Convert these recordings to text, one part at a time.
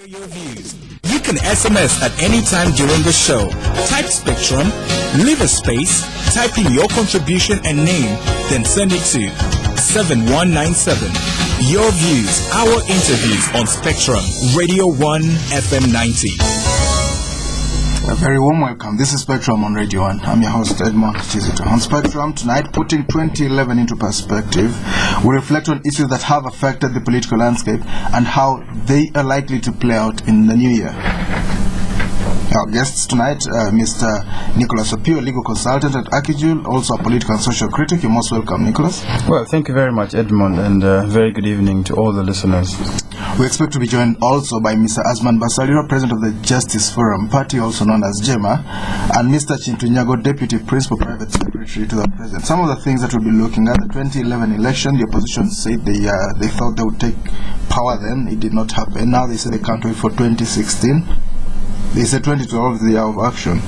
share your views. You can SMS at any time during the show. Type Spectrum, leave a space, type in your contribution and name, then send it to 7197. Your views, our interviews on Spectrum, Radio 1 FM 90. A very warm welcome. This is Spectrum on Radio 1. I'm your host, Edmond, Kizito. On Spectrum tonight, putting 2011 into perspective, we reflect on issues that have affected the political landscape and how they are likely to play out in the new year. Our guests tonight, Mr. Nicholas Opiyo, legal consultant at AKIJUL, also a political and social critic. You're most welcome, Nicholas. Well, thank you very much, Edmond, and very good evening to all the listeners. We expect to be joined also by Mr. Asuman Basalirwa, President of the Justice Forum Party, also known as JEEMA, and Mr. Kintu, Nyago, Deputy Principal Private Secretary to the President. Some of the things that we'll be looking at: the 2011 election, the opposition said they thought they would take power then. It did not happen. Now they say they can't wait for 2016. They said 2012 is the year of action.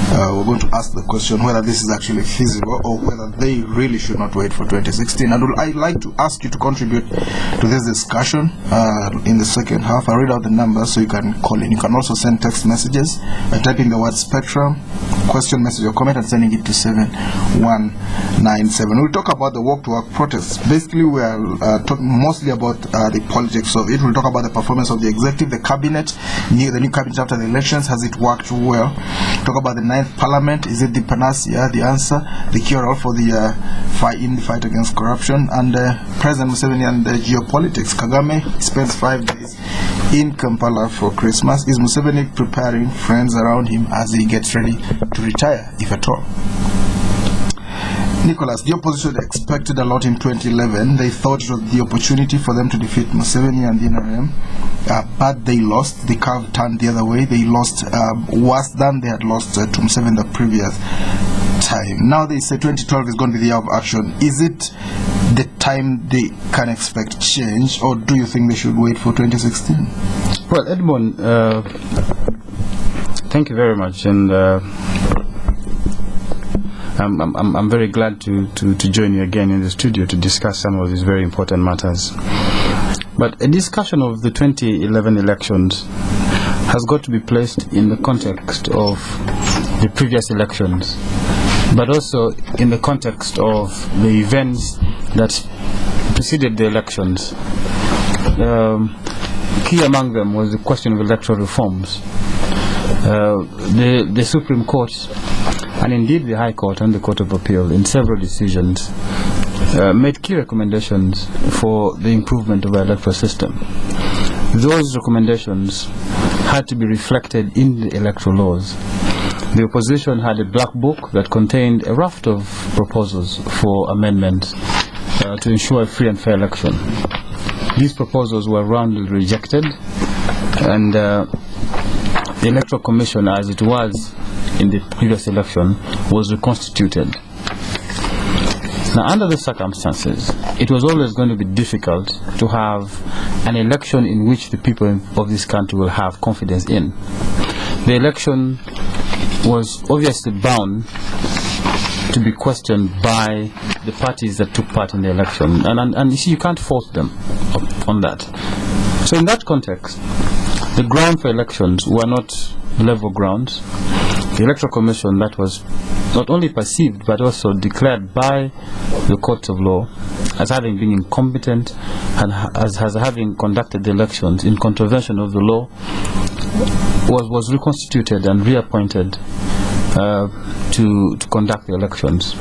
We're going to ask the question whether this is actually feasible or whether they really should not wait for 2016. And I'd like to ask you to contribute to this discussion in the second half. I'll read out the numbers so you can call in. You can also send text messages by typing the word Spectrum, question, message, or comment, and sending it to 7197. We'll talk about the walk-to-work protests. Basically, we are talking mostly about the politics of it. We'll talk about the performance of the executive, the cabinet, the new cabinet after the elections. Has it worked well? Talk about the 9th Parliament. Is it the panacea, the answer, the cure-all for the fight against corruption? And President Museveni and the geopolitics. Kagame spends 5 days in Kampala for Christmas. Is Museveni preparing friends around him as he gets ready to retire, if at all? Nicholas, the opposition expected a lot in 2011. They thought it was the opportunity for them to defeat Museveni and the NRM, but they lost. The curve turned the other way. They lost worse than they had lost to Museveni the previous time. Now they say 2012 is going to be the year of action. Is it the time they can expect change, or do you think they should wait for 2016? Well, Edmond, thank you very much, and I'm very glad to join you again in the studio to discuss some of these very important matters. But a discussion of the 2011 elections has got to be placed in the context of the previous elections, but also in the context of the events that preceded the elections. Key among them was the question of electoral reforms. The Supreme Court, and indeed the High Court and the Court of Appeal, in several decisions, made key recommendations for the improvement of our electoral system. Those recommendations had to be reflected in the electoral laws. The opposition had a black book that contained a raft of proposals for amendments to ensure a free and fair election. These proposals were roundly rejected, and the Electoral Commission, as it was in the previous election, was reconstituted. Now, under the circumstances, it was always going to be difficult to have an election in which the people of this country will have confidence in. The election was obviously bound to be questioned by the parties that took part in the election, and you see, you can't fault them on that. So in that context, the ground for elections were not level grounds. The Electoral Commission, that was not only perceived but also declared by the courts of law as having been incompetent and as having conducted the elections in contravention of the law, was reconstituted and reappointed to conduct the elections.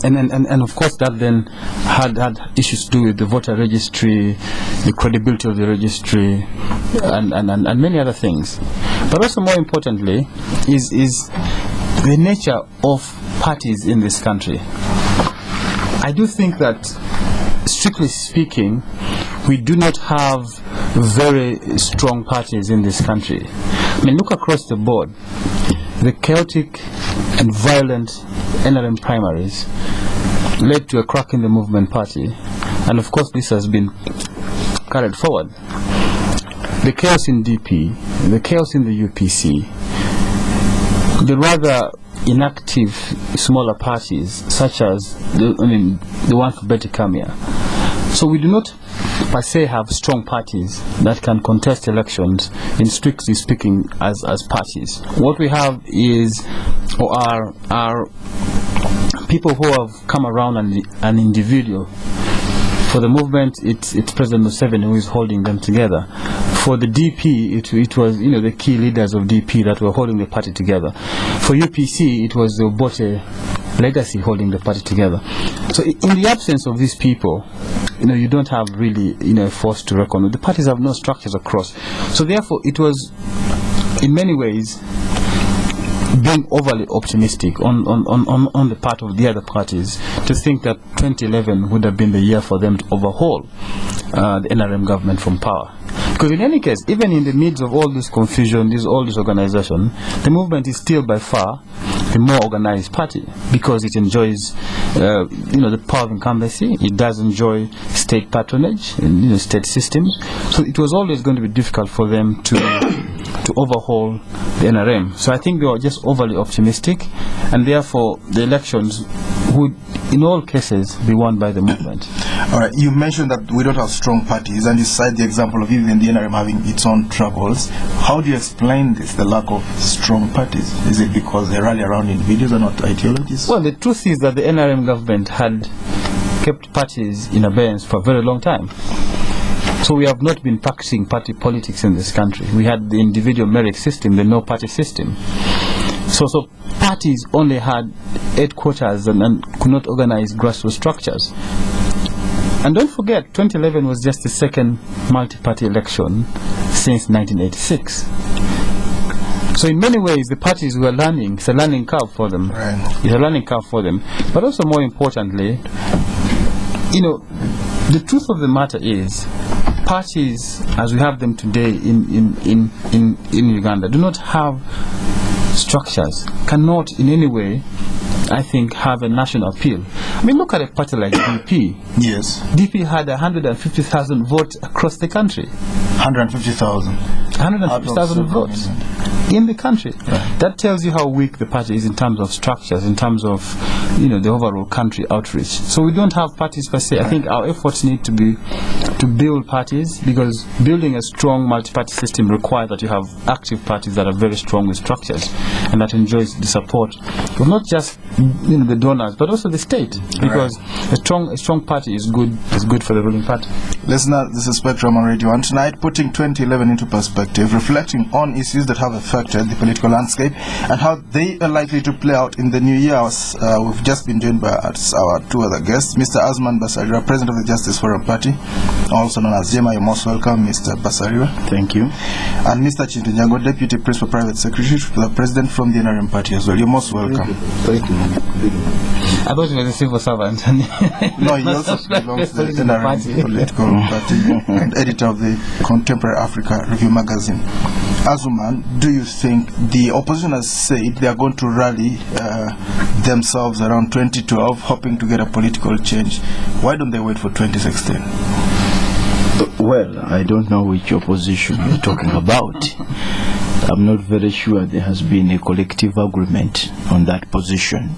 And of course that then had issues to do with the voter registry, the credibility of the registry, and many other things. But also more importantly is the nature of parties in this country. I do think that, strictly speaking, we do not have very strong parties in this country. I mean, look across the board. The chaotic and violent NRM primaries led to a crack in the movement party, and of course this has been carried forward. The chaos in DP, the chaos in the UPC, the rather inactive smaller parties such as the one for Betty Kamia. So we do not per se have strong parties that can contest elections in strictly speaking as parties. What we have is or are people who have come around an individual. For the movement, it's President Museveni who is holding them together. For the DP, it was the key leaders of DP that were holding the party together. For UPC, it was the Obote legacy holding the party together. So in the absence of these people, you don't have really a force to reckon with. The parties have no structures across. So therefore, it was in many ways being overly optimistic on the part of the other parties to think that 2011 would have been the year for them to overhaul the NRM government from power. Because in any case, even in the midst of all this confusion, all this organization, the movement is still by far the more organized party because it enjoys the power of incumbency. It does enjoy state patronage and state systems. So it was always going to be difficult for them to overhaul the NRM. So I think they were just overly optimistic, and therefore the elections would, in all cases, be won by the movement. All right, you mentioned that we don't have strong parties, and you cite the example of even the NRM having its own troubles. How do you explain this, the lack of strong parties? Is it because they rally around individuals and not ideologies? Well, the truth is that the NRM government had kept parties in abeyance for a very long time. So we have not been practicing party politics in this country. We had the individual merit system, the no-party system. So parties only had headquarters and could not organize grassroots structures. And don't forget, 2011 was just the second multi-party election since 1986. So in many ways, the parties were learning. It's a learning curve for them. Right. It's a learning curve for them. But also more importantly, the truth of the matter is, parties as we have them today in Uganda do not have structures, cannot in any way, I think, have a national appeal. I mean, look at a party like DP. Yes. DP had 150,000 votes across the country. 150,000. 150,000 votes in the country. Right. That tells you how weak the party is in terms of structures, in terms of the overall country outreach. So we don't have parties per se. I think our efforts need to be to build parties, because building a strong multi-party system requires that you have active parties that are very strong with structures and that enjoys the support of not just the donors but also the state, because a strong party is good for the ruling party. Listener, this is Spectrum on Radio 1 tonight, putting 2011 into perspective, reflecting on issues that have affected the political landscape and how they are likely to play out in the new year. We've just been joined by our two other guests, Mr. Asuman Basalirwa, President of the Justice Forum Party, also known as JEEMA. You're most welcome, Mr. Basalirwa. Thank you. And Mr. Kintu Nyago, Deputy Principal Private Secretary to the President from the NRM Party as well. You're most welcome. Thank you. I thought he was a civil servant. No, he also belongs to the NRM political party and editor of the Contemporary Africa Review magazine. Asuman, do you think the opposition has said they are going to rally themselves around 2012, hoping to get a political change? Why don't they wait for 2016? Well, I don't know which opposition you're talking about. I'm not very sure there has been a collective agreement on that position.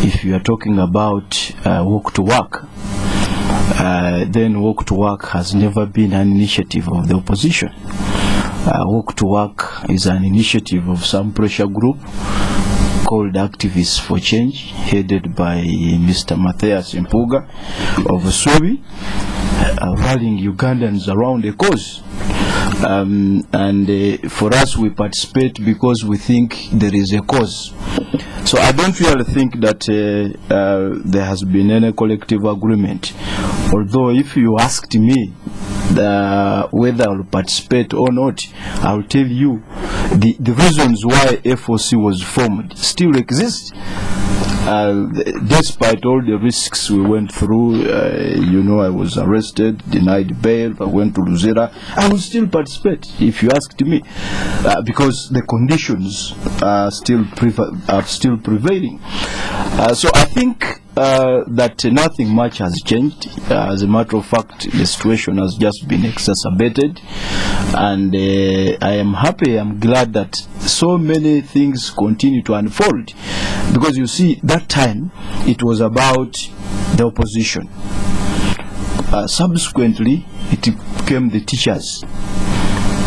If you are talking about walk to work, then walk to work has never been an initiative of the opposition. Walk to work is an initiative of some pressure group called Activists for Change, headed by Mr. Matthias Mpuga of Sobi, rallying Ugandans around a cause. For us, we participate because we think there is a cause. So I don't really think that there has been any collective agreement. Although if you asked me whether I will participate or not, I will tell you the reasons why FOC was formed still exist. Despite all the risks we went through, I was arrested, denied bail, I went to Luzera, I will still participate if you asked me, because the conditions are still prevailing. So I think that nothing much has changed. As a matter of fact, the situation has just been exacerbated, and I am happy, I'm glad that so many things continue to unfold, because you see, that time it was about the opposition. Subsequently, it became the teachers.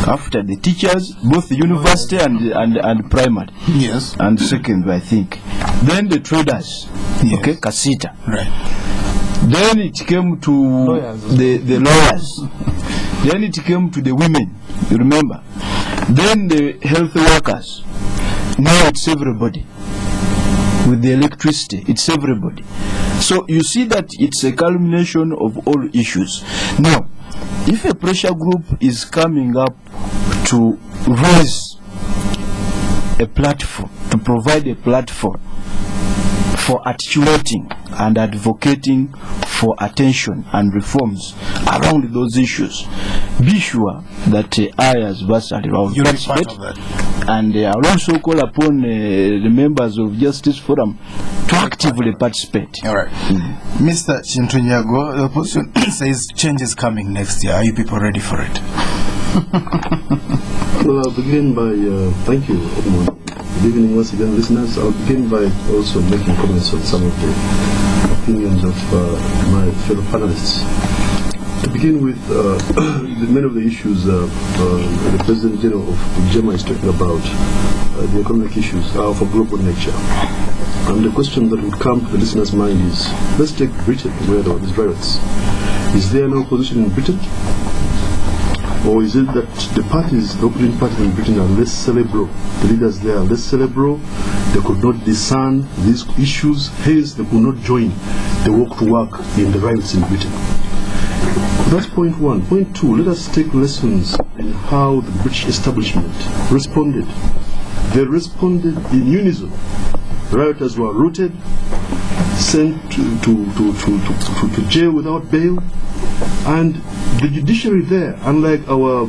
After the teachers, both the university and primary. Yes. And secondary, I think. Then the traders. Yes. Okay, Kasita. Right. Then it came to the lawyers. Then it came to the women, you remember. Then the health workers. Now it's everybody. With the electricity, it's everybody. So you see that it's a culmination of all issues. Now, if a pressure group is coming up to raise a platform, to provide a platform for articulating and advocating for attention and reforms around those issues, be sure that I as Basalirwa will participate, and I will also call upon the members of Justice Forum to actively participate. All right. Mr. Kintu Nyago, the opposition says change is coming next year. Are you people ready for it? Well, I'll begin by, thank you, Edmond. Good evening once again, listeners. I'll begin by also making comments on some of the opinions of my fellow panelists. To begin with, many of the issues the President General of JEEMA is talking about, the economic issues, are of a global nature. And the question that would come to the listener's mind is, let's take Britain, where there were these riots. Is there no opposition in Britain? Or is it that the parties, the opposition parties in Britain are less cerebral? The leaders there are less cerebral. They could not discern these issues, hence they could not join the walk to work in the riots in Britain. That's point one. Point two, let us take lessons in how the British establishment responded. They responded in unison. Rioters were routed, sent to jail without bail, and the judiciary there, unlike our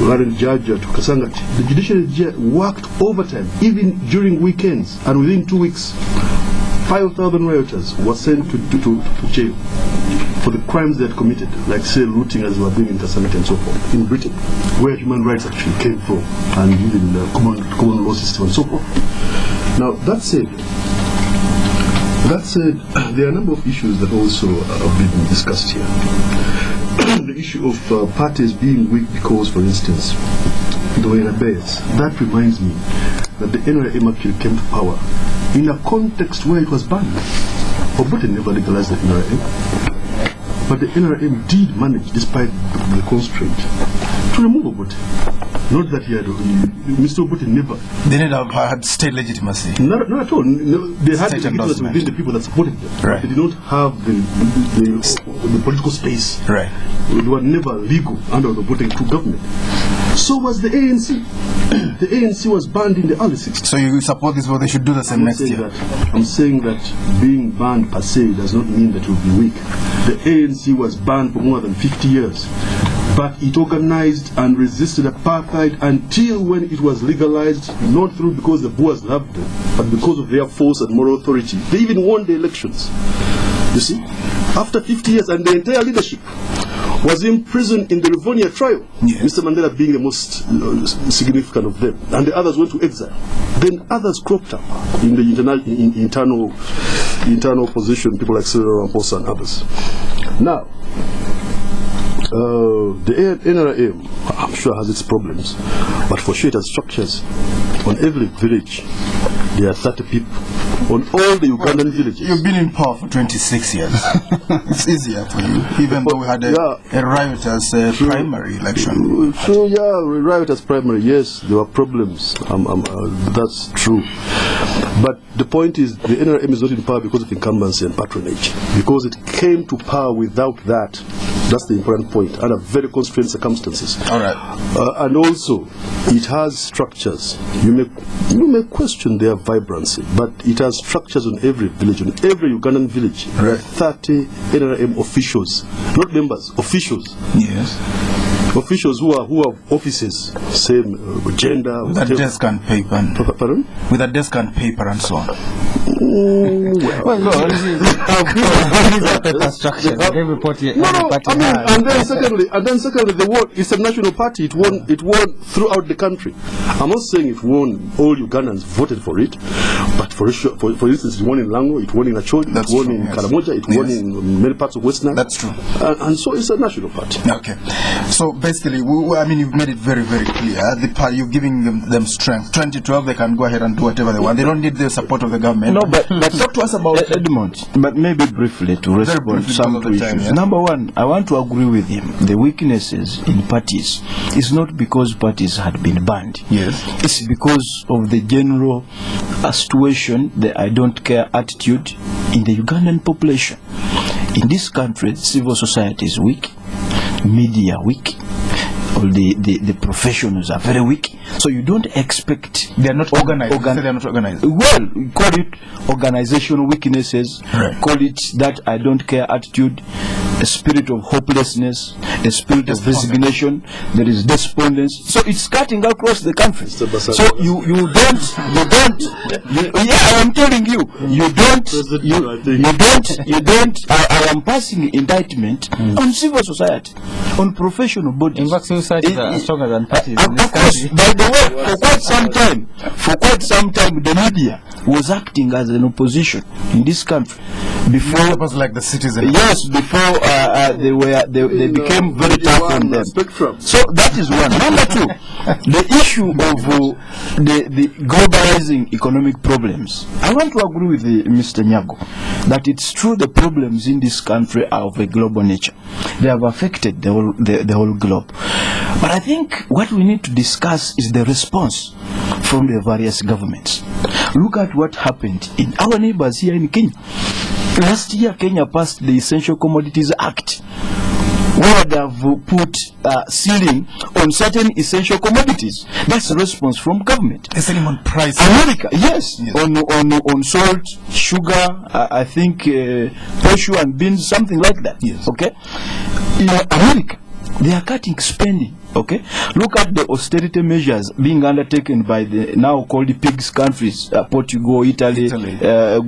Warren Judge to Kasangati, the judiciary worked overtime, even during weekends, and within 2 weeks, 5,000 rioters were sent to jail for the crimes they had committed, like say looting as they were doing in Kasangati and so forth, in Britain, where human rights actually came from, and even the common law system and so forth. Now, that said, there are a number of issues that also have been discussed here. The issue of parties being weak because, for instance, they were in a base. That reminds me that the NRM actually came to power in a context where it was banned. Obote never legalized the NRM, but the NRM did manage, despite the constraint, to remove Obote. Not that he had, Mr. Obote never. They never had state legitimacy. Not at all. No, they had legitimacy within the people that supported them. Right. They did not have the political space. Right. They were never legal under the Obote II government. So was the ANC. The ANC was banned in the early 60s. So you support this, but they should do the same next year? I'm saying that being banned per se does not mean that it will be weak. The ANC was banned for more than 50 years. But it organized and resisted apartheid until when it was legalized, not through because the Boers loved them, but because of their force and moral authority. They even won the elections. You see? After 50 years, and the entire leadership was imprisoned in the Rivonia trial, yes. Mr. Mandela being the most significant of them, and the others went to exile. Then others cropped up in the internal opposition, people like Cyril Ramaphosa and others. Now, the NRM, I'm sure, has its problems, but for sure it has structures. On every village, there are 30 people. On all the Ugandan villages. You've been in power for 26 years. It's easier for you, even though we had a rioters primary election. True, yeah, rioters primary, yes, there were problems. That's true. But the point is, the NRM is not in power because of incumbency and patronage. Because it came to power without that. That's the important point, under very constrained circumstances. All right. And also, it has structures. You may question their vibrancy, but it has structures on every village, on every Ugandan village. There are 30 NRM officials, not members, officials. Yes. Officials who have offices, same gender. With a desk and paper. Pardon? With a desk and paper and so on. Well, you see, these are paper structures. Every party, and then secondly, the word is a national party. It won throughout the country. I'm not saying it won. All Ugandans voted for it, but for instance, it won in Lango, it won in Acholi, it won in Karamoja, it won in many parts of West Nile. That's true. And so it's a national party. Okay. So basically, you've made it very, very clear. The party, you're giving them strength. 2012, they can go ahead and do whatever they want. They don't need the support of the government. No, but talk to us about Edmond. But maybe briefly to respond to some issues. Number one, I want to agree with him. The weaknesses in parties is not because parties had been banned. Yes. It's because of the general situation, the I don't care attitude in the Ugandan population. In this country, civil society is weak, media weak, all the professionals are very weak. So you don't expect... They are not organized. They are not organized. Well, call it organizational weaknesses, right. Call it that I don't care attitude, a spirit of hopelessness, a spirit of resignation, there is despondence. So it's cutting across the country. So I am telling you, I am passing indictment on civil society, on professional bodies. In fact, civil society are stronger than parties in this country. By the way, for quite some time, the media was acting as an opposition in this country. Before it was like the citizen. Yes, before they became very tough on them. So that is one. Number two, the issue of the globalizing economic problems. I want to agree with Mr. Nyago that it's true the problems in this country are of a global nature. They have affected the whole globe. But I think what we need to discuss is the response from the various governments. Look at what happened in our neighbors here in Kenya. Last year, Kenya passed the Essential Commodities Act, where they have put ceiling on certain essential commodities. That's a response from government. The ceiling on price. America, yes. On salt, sugar, I think cashew and beans, something like that. Yes. Okay. In America, they are cutting spending. Okay, look at the austerity measures being undertaken by the now called PIGS countries, Portugal, Italy,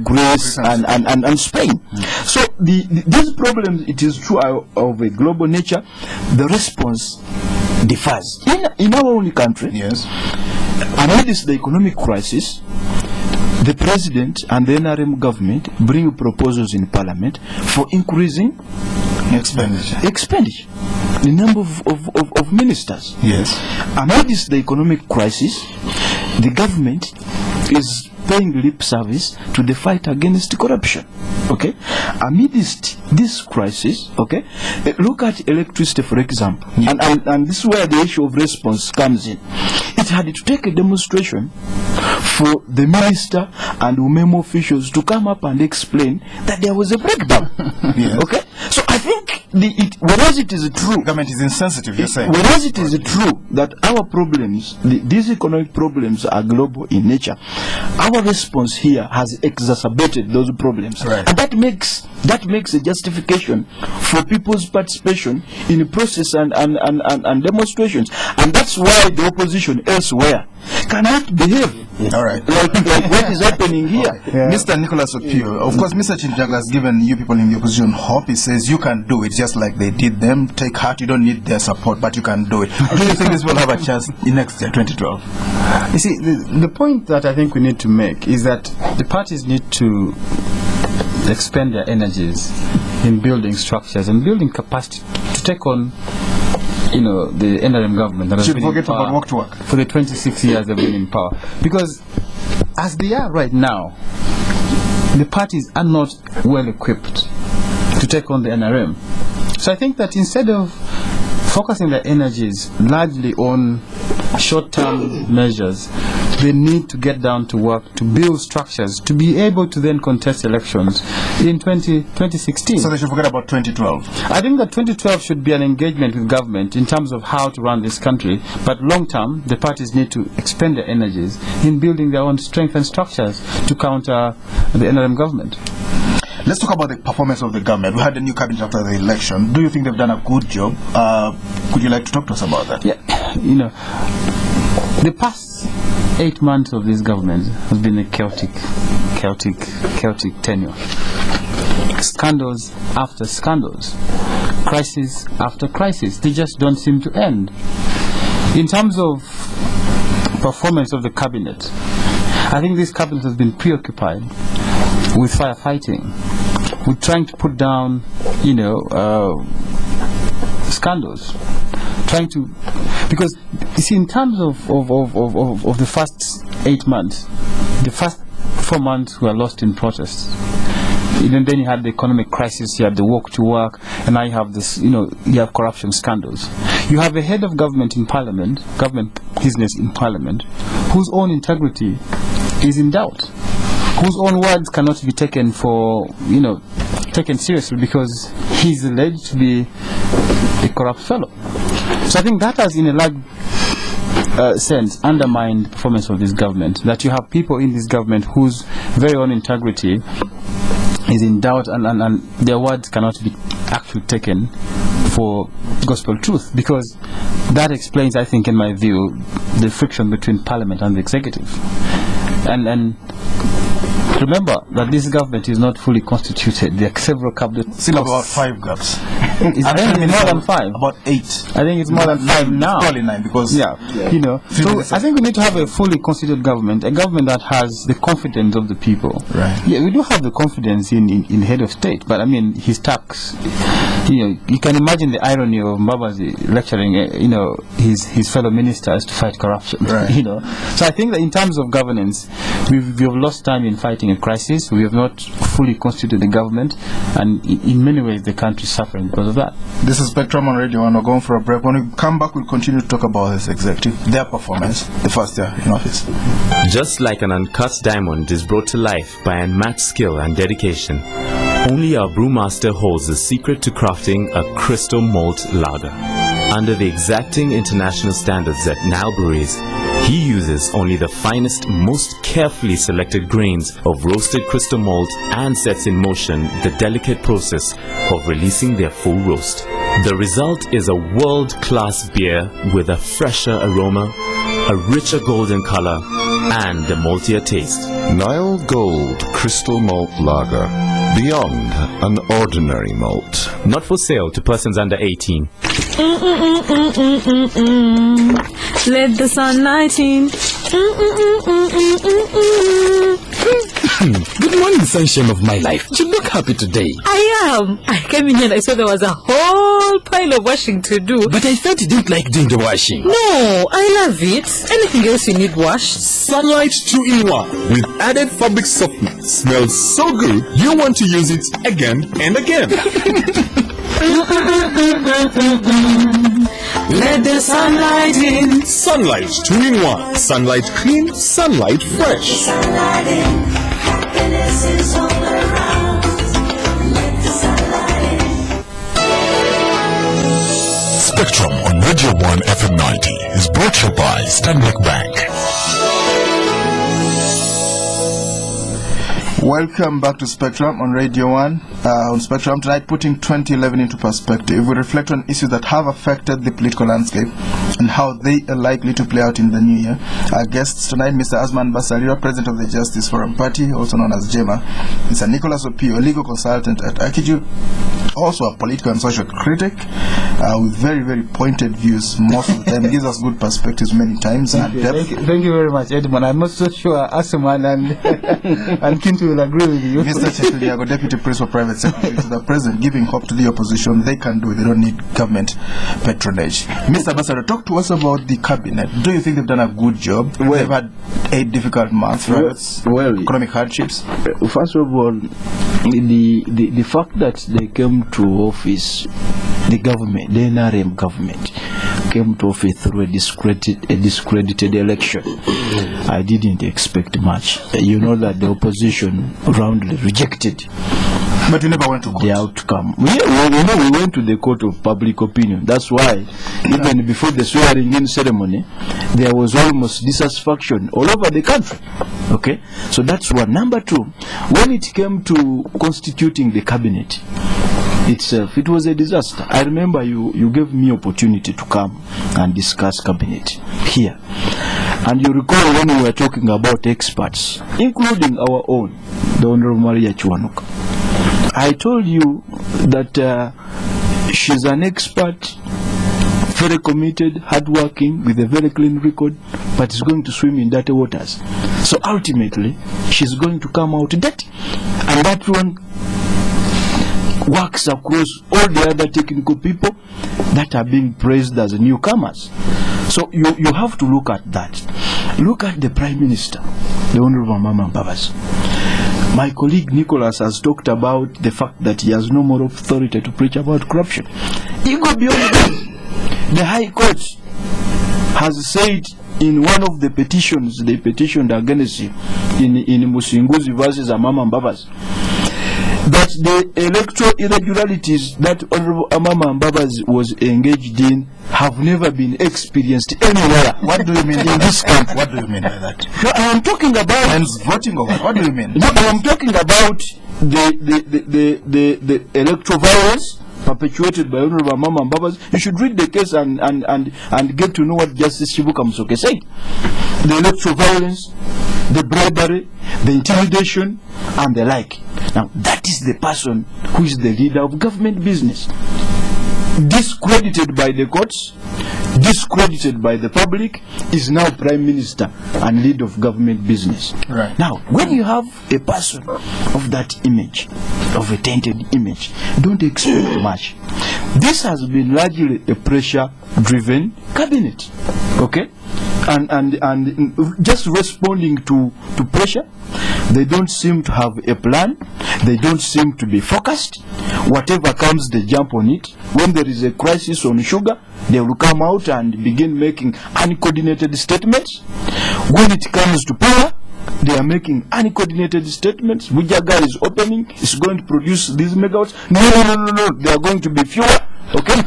Greece, and Spain. So these problems, it is true, are of a global nature. The response differs. In our own country, yes, amidst the economic crisis, the president and the NRM government bring proposals in parliament for increasing expenditure. The number of ministers. Yes. Amidst the economic crisis, the government is paying lip service to the fight against corruption. Okay. Amidst this crisis, okay, look at electricity, for example, and this is where the issue of response comes in. It had to take a demonstration for the minister and UMEMO officials to come up and explain that there was a breakdown. Yes. Okay. So I think whereas it is true, government is insensitive, you're saying. Whereas it is true that our problems, these economic problems, are global in nature, our response here has exacerbated those problems, right. And that makes a justification for people's participation in the process and demonstrations, and that's why the opposition elsewhere cannot behave. All right. Like what is happening here. Okay. Yeah. Mr. Nicholas Opiyo, of course, Mr. Chinjaga has given you people in the opposition hope. He says you can do it just like they did them. Take heart, you don't need their support, but you can do it. Do you think this will have a chance in next year, 2012? You see, the point that I think we need to make is that the parties need to expend their energies in building structures and building capacity to take on, the NRM government that has been in power walk to work for the 26 years they've been in power. Because as they are right now, the parties are not well equipped to take on the NRM. So I think that instead of focusing their energies largely on short-term measures, they need to get down to work to build structures to be able to then contest elections in 2016. So they should forget about 2012. I think that 2012 should be an engagement with government in terms of how to run this country, but long-term, the parties need to expend their energies in building their own strength and structures to counter the NRM government. Let's talk about the performance of the government. We had a new cabinet after the election. Do you think they've done a good job? Could you like to talk to us about that? Yeah, the past 8 months of this government has been a chaotic tenure. Scandals after scandals, crisis after crisis. They just don't seem to end. In terms of performance of the cabinet, I think this cabinet has been preoccupied with firefighting, with trying to put down, scandals, trying to, because you see, in terms of the first 8 months, the first 4 months were lost in protests. And then you had the economic crisis, you had the walk to work, and now you have this, you have corruption scandals. You have a head of government in parliament, government business in parliament, whose own integrity is in doubt, whose own words cannot be taken taken seriously because he's alleged to be a corrupt fellow. So I think that has, in a large sense, undermined the performance of this government, that you have people in this government whose very own integrity is in doubt, and their words cannot be actually taken for gospel truth, because that explains, I think, in my view, the friction between parliament and the executive. And remember that this government is not fully constituted. There are several cabinets. Still about 5 gaps. It's more than 5. About 8. I think it's more than 5 now. Probably 9 because So I think we need to have a fully constituted government, a government that has the confidence of the people. Right. Yeah, we do have the confidence in head of state, but I mean his tax. You can imagine the irony of Mbabazi lecturing, his fellow ministers to fight corruption. Right. So I think that in terms of governance, we've lost time in fighting a crisis. We have not fully constituted the government, and in many ways the country is suffering because of that. This is Spectrum on Radio 1. We're going for a break. When we come back, we'll continue to talk about this executive, their performance, the first year in office. Just like an uncut diamond is brought to life by unmatched skill and dedication, only our brewmaster holds the secret to crafting a crystal malt lager. Under the exacting international standards at Now Breweries, he uses only the finest, most carefully selected grains of roasted crystal malt and sets in motion the delicate process of releasing their full roast. The result is a world-class beer with a fresher aroma, a richer golden color, and a maltier taste. Nile Gold Crystal Malt Lager. Beyond an ordinary malt. Not for sale to persons under 18. Let the sunlight in. Good morning, sunshine of my life. You look happy today. I am. I came in here and I saw there was a whole pile of washing to do. But I thought you didn't like doing the washing. No, I love it. Anything else you need washed? Sunlight 2-in-1 with added fabric softener. Smells so good, you want to use it again and again. Let the sunlight in. Sunlight 2-in-1. Sunlight clean, sunlight fresh. Sunlight in. Happiness is all around. Let the sunlight in. Spectrum on Radio 1 FM 90 is brought to you by Stanbic Bank. Welcome back to Spectrum on Radio 1. On Spectrum tonight, putting 2011 into perspective, we reflect on issues that have affected the political landscape and how they are likely to play out in the new year. Our guests tonight, Mr. Asuman Basalirwa, President of the Justice Forum Party, also known as JEEMA, Mr. Nicholas Opiyo, legal consultant at AKIJUL, also a political and social critic with very, very pointed views most of the time. Gives us good perspectives many times. Thank you very much, Edmond. I'm not so sure Asuman and Kintu will agree with you. Mr. Nyago, Deputy Principal Private Secretary to the President, giving hope to the opposition. They can do it. They don't need government patronage. Mr. Basalirwa, talk to us about the cabinet. Do you think they've done a good job? They've had 8 difficult months, economic hardships. First of all, the fact that they came to office, the government, the NRM government, came to office through a discredited election. I didn't expect much. You know that the opposition roundly rejected. But you never went to court. The outcome. We went to the court of public opinion. That's why, even before the swearing-in ceremony, there was almost dissatisfaction all over the country. Okay? So that's one. Number 2, when it came to constituting the cabinet itself, it was a disaster. I remember you gave me opportunity to come and discuss cabinet here. And you recall when we were talking about experts, including our own, the Honorable Maria Chuanuka, I told you that she's an expert, very committed, hardworking, with a very clean record, but is going to swim in dirty waters. So ultimately, she's going to come out dirty. And that one works across all the other technical people that are being praised as newcomers. So you have to look at that. Look at the Prime Minister, the Honorable Mama Mbabas. My colleague Nicholas has talked about the fact that he has no more authority to preach about corruption. He go beyond that. The High Court has said in one of the petitions they petitioned against him in Musinguzi versus Amama Mbabas, that the electoral irregularities that Honorable Amama Mbabas was engaged in have never been experienced anywhere. What do you mean in this country? What do you mean by that? No, I am talking about And voting over. What do you mean? No, I am talking about the electoral violence perpetuated by Honorable Mama Mbabas. You should read the case and get to know what Justice Shibuka Musoke said. The electoral violence, the bribery, the intimidation, and the like. Now, that is the person who is the leader of government business. Discredited by the courts, discredited by the public, is now Prime Minister and leader of government business. Right. Now, when you have a person of that image, of a tainted image, don't expect much. This has been largely a pressure-driven cabinet, okay? And just responding to pressure. They don't seem to have a plan. They don't seem to be focused. Whatever comes, they jump on it. When there is a crisis on sugar, they will come out and begin making uncoordinated statements. When it comes to power, they are making uncoordinated statements. Bujaga is opening, it's going to produce these megawatts. No, they are going to be fewer. Okay?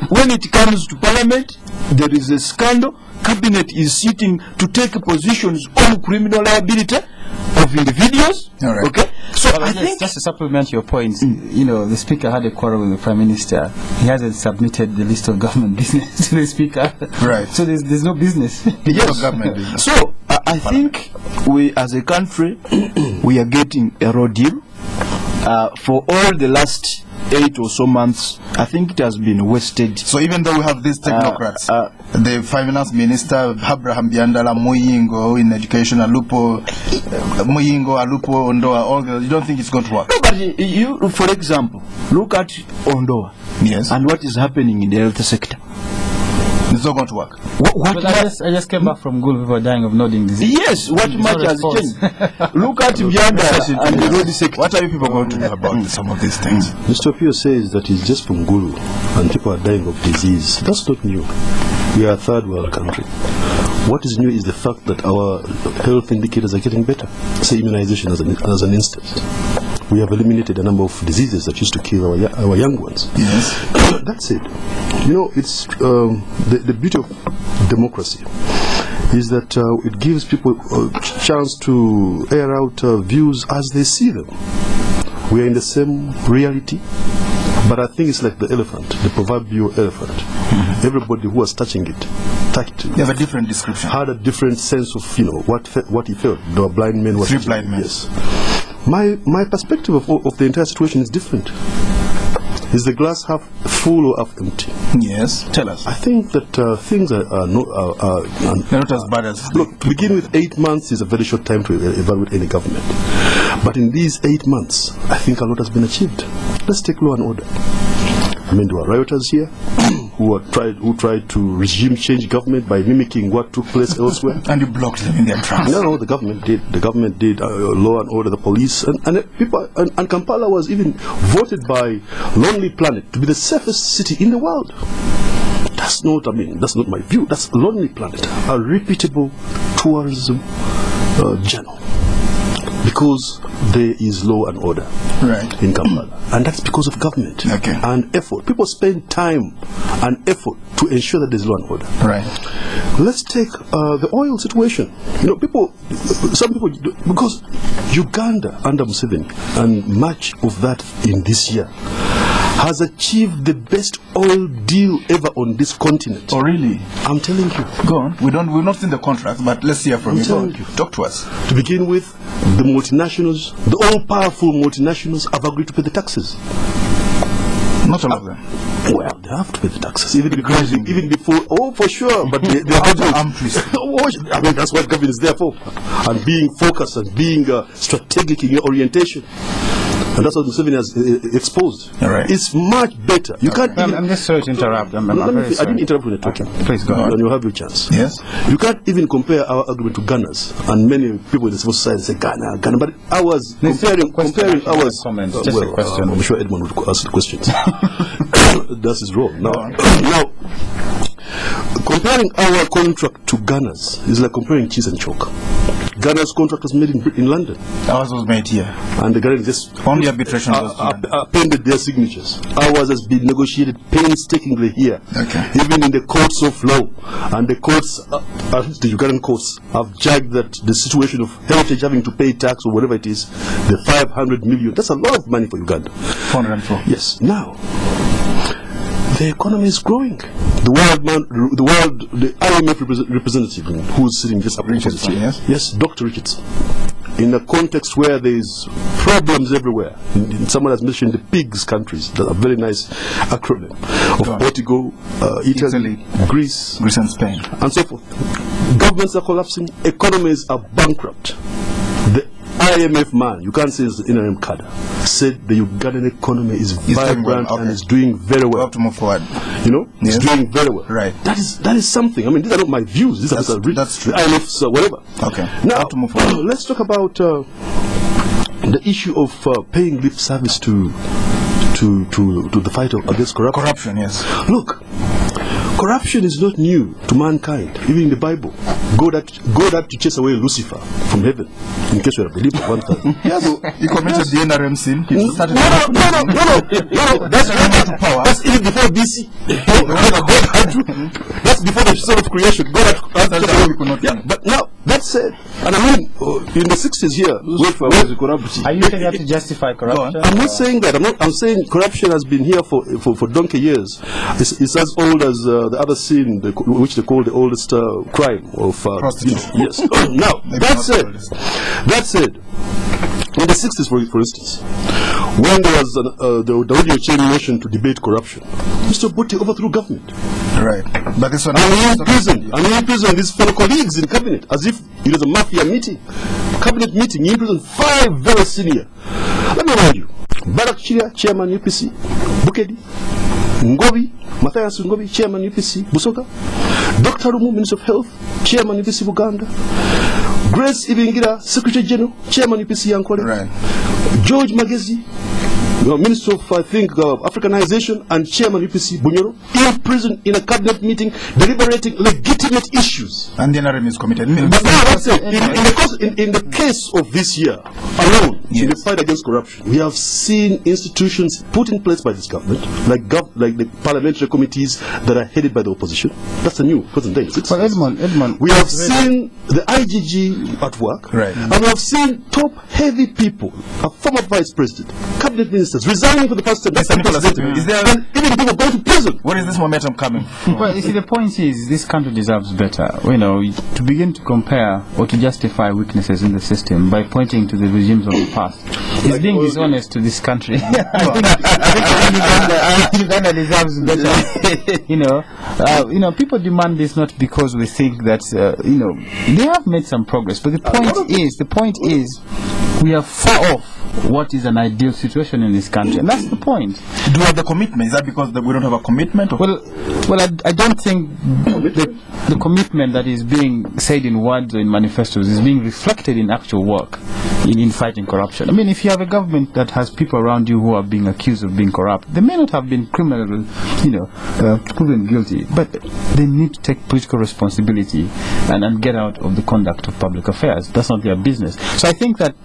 When it comes to parliament, there is a scandal. Cabinet is sitting to take positions on criminal liability of individuals. All right. Okay? So I think just to supplement your points, you know, the Speaker had a quarrel with the Prime Minister. He hasn't submitted the list of government business to the Speaker. Right. So there's no business. Yes. Government business. so. I think we, as a country, we are getting a raw deal. For all the last 8 or so months, I think it has been wasted. So even though we have these technocrats, the finance minister, Abraham Biandala, Muyingo in education, Alupo, Muyingo, Alupo, Ondoa, all the, you don't think it's going to work? No, but you, for example, look at Ondoa. Yes. And what is happening in the health sector. It's not going to work. But I just came back from Gulu, people are dying of nodding disease. Yes, what much has changed? Look at Uganda and the road sector. What are you people going to do about some of these things? Mr. Opiyo says that it's just from Gulu and people are dying of disease. That's not new. We are a third world country. What is new is the fact that our health indicators are getting better. Say immunization as an instance. We have eliminated a number of diseases that used to kill our young ones. Yes. That's it. You know, it's the beauty of democracy is that it gives people a chance to air out views as they see them. We are in the same reality, but I think it's like the elephant, the proverbial elephant. Mm-hmm. Everybody who was touching it, they have a different description. Had a different sense of, you know, what he felt. There were blind men. Three blind men. Yes. My perspective of the entire situation is different. Is the glass half full or half empty? Yes, tell us. I think that things are not as bad as... Look, to begin with, 8 months is a very short time to evaluate any government. But in these 8 months, I think a lot has been achieved. Let's take law and order. I mean, there are rioters here who tried to regime change government by mimicking what took place elsewhere. And you blocked them in their tracks. No, the government did. The government did law and order, the police, and people. And Kampala was even voted by Lonely Planet to be the safest city in the world. That's not my view. That's Lonely Planet, a reputable tourism journal. Because there is law and order in Kampala. And that's because of government and effort. People spend time and effort to ensure that there's law and order. Right. Let's take the oil situation. You know, some people, because Uganda under Museveni, and much of that in this year, has achieved the best oil deal ever on this continent. Oh, really? I'm telling you. Go on. We've not seen the contract, but let's hear from you. telling you. Talk to us. To begin with, the multinationals, the all-powerful multinationals have agreed to pay the taxes. Not all of them. Well, they have to pay the taxes, even before. Oh, for sure, but they are arm twist. I mean, that's what government is there for, and being focused and being strategic in your orientation. And that's what Museveni has exposed. Right. It's much better. You can't. I'm just sorry to interrupt. I didn't interrupt when you're talking. Okay, please go on. And you'll have your chance. Yes. You can't even compare our argument to Ghana's. And many people in the civil society say Ghana. But I was comparing ours. Comments, just a question. I'm sure Edmond would ask the questions. That's his role. Now, comparing our contract to Ghana's is like comparing cheese and chalk. Ghana's contract was made in London. Ours was made here. And the Ghanaians just only arbitration was appended their signatures. Ours has been negotiated painstakingly here. Okay. Even in the courts of law. And the courts, the Ugandan courts, have judged that the situation of heritage having to pay tax or whatever it is, the 500 million, that's a lot of money for Uganda. 404. Yes. Now, the economy is growing. The IMF representative who's sitting just opposite here, yes, Dr. Richardson, in a context where there's problems everywhere. Someone has mentioned the PIGS countries, that are very nice acronym of Portugal, Italy, Greece and Spain, and so forth. Governments are collapsing, economies are bankrupt. The IMF man, you can't say it's the interim cadre, said the Ugandan economy is vibrant and is doing very well. We have to move forward. You know, it's doing very well. Right. That is something. I mean, these are not my views. These are that's true. IMF's whatever. Okay. Now, have to move forward. Let's talk about the issue of paying lip service to the fight against corruption. Corruption, yes. Look, corruption is not new to mankind. Even in the Bible, God had to chase away Lucifer from heaven. In case you are a believer, one time. Yes, he committed the NRM sin. No. That's even before BC. That's before the start of creation. God had but now that said, and I mean, in the 60s here, are you saying you have to justify corruption? I'm not saying that. I'm saying corruption has been here for donkey years. It's as old as the other sin, which they call the oldest crime of prostitution. Yes. Now that said, in the 60s, for instance, when there was the audio chain motion to debate corruption, Mr. Botti overthrew government. Right. But this one, and he imprisoned his fellow colleagues in cabinet as if it was a mafia meeting. Cabinet meeting, he imprisoned 5 very senior. Let me remind you, Barak Chiria, chairman UPC, Bukedi, Ngobi, Matthias Ngobi, chairman UPC, Busoga, Dr. Rumu, Minister of Health, chairman UPC Buganda, Grace Ibingira, Secretary General, chairman UPC Yankole, right. George Magezi, Minister of, I think, Africanization and Chairman UPC Bunyoro, in prison in a cabinet meeting, deliberating legitimate issues. And the NRM is committed. But now that's it. In the case of this year alone, in the fight against corruption, we have seen institutions put in place by this government, like the parliamentary committees that are headed by the opposition. That's a new present day. Well, Edmond, we have seen the IGG at work, right. And we have seen top heavy people, a former vice president, cabinet minister, resigning for the first time. That's is there even people going to prison. Where is this momentum coming from? Well, you see, the point is, this country deserves better. You know, to begin to compare or to justify weaknesses in the system by pointing to the regimes of the past is being dishonest to this country. I think Uganda deserves better. You know, people demand this not because we think that they have made some progress, but the point is, we are far off what is an ideal situation in this country, and that's the point. Do we have the commitment? Is that because we don't have a commitment? Well, I don't think the commitment that is being said in words or in manifestos is being reflected in actual work in fighting corruption. I mean, if you have a government that has people around you who are being accused of being corrupt, they may not have been criminally, proven guilty, but they need to take political responsibility and get out of the conduct of public affairs. That's not their business. So I think that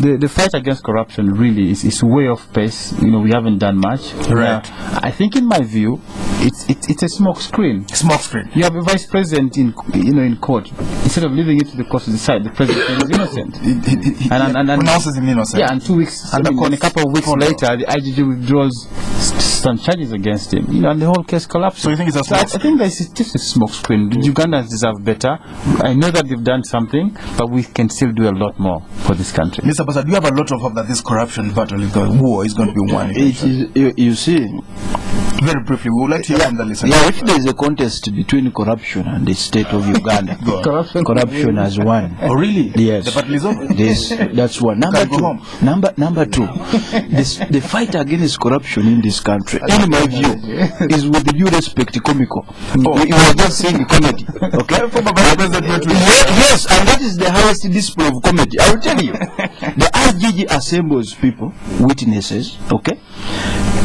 the fight against corruption really is way off pace. We haven't done much. Right. I think, in my view, it's a smoke screen. Smoke screen. You have a vice president in court. Instead of leaving it to the court to decide, the president is innocent. And pronounces him innocent. Yeah, and 2 weeks, and a couple of weeks later, the IGG withdraws some charges against him, and the whole case collapsed. So you think it's a smoke? I think it's just a smoke screen. The Ugandans deserve better. I know that they've done something, but we can still do a lot more for this country. Mr. Basa, do you have a lot of hope that this corruption battle war is going to be won? It is, you see, very briefly, we would like to hear from the listeners. Yeah, if there is a contest between corruption and the state of Uganda, corruption has won. Oh, really? Yes. The battle is over? Yes, that's one. Number two, the fight against corruption in this country, in my view, is with due respect comical. You are just saying comedy. Okay? Yes, and that is the highest display of comedy. I will tell you. The IGG assembles people, witnesses, okay?